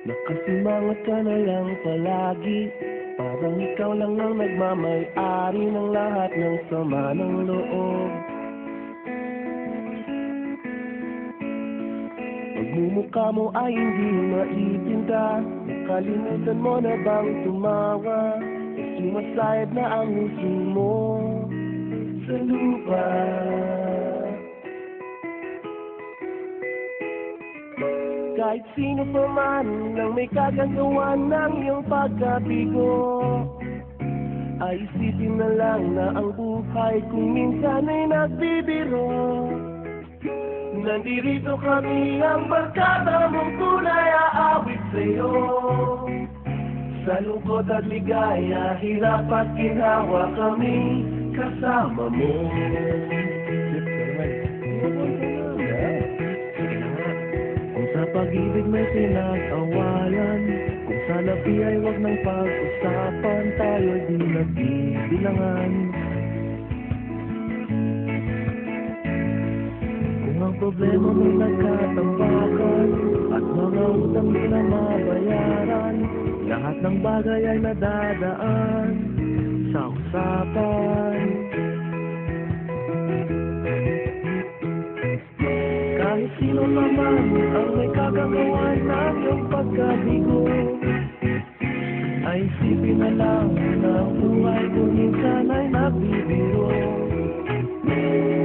Nakasimangot ka na lang palagi, parang ikaw lang ang nagmamay-ari ng lahat ng sama ng loob. Pagmumukha mo ay hindi maitinda, nakalimutan mo na bang tumawa? Sumasayad na ang nguso mo sa lupa. Kahit sino pa man ang may kagagawan ng iyong pagkabigo, ay isipin na lang na ang buhay kung minsan ay nagbibiro. Nandirito kami ang barkada mong tunay aawit sa'yo. Sa lungkot at ligaya, hirap at ginawa kami kasama mo. Kung sa pag-ibig may pinag-awayan, kung sa labi ay wag nang pag-usapan, tayo di nagbibilangan. Kung ang problema may nagkatambakan at mga utang di na mabayaran, lahat ng bagay ay nadadaan sa usapan. Kahit sino naman ang may kagagawan ng iyong pagkabigo, ay isipin na lang na ang buhay kung minsan ay nagbibiro.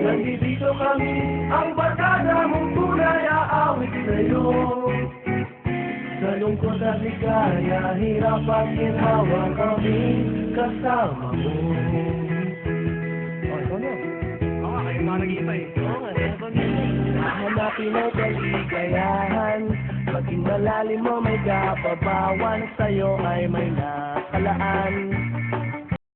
Nandito kami, ang barkada mong tunay aawit sa'yo. Sa lungkot at ligaya, hirap at ginhawa kami kasama mo. Ito na. Kayo mga nag-iiba eh. Hanapin ang kaligayahan, maging malalim mo may kapabawan, sa'yo ay may nakalaan.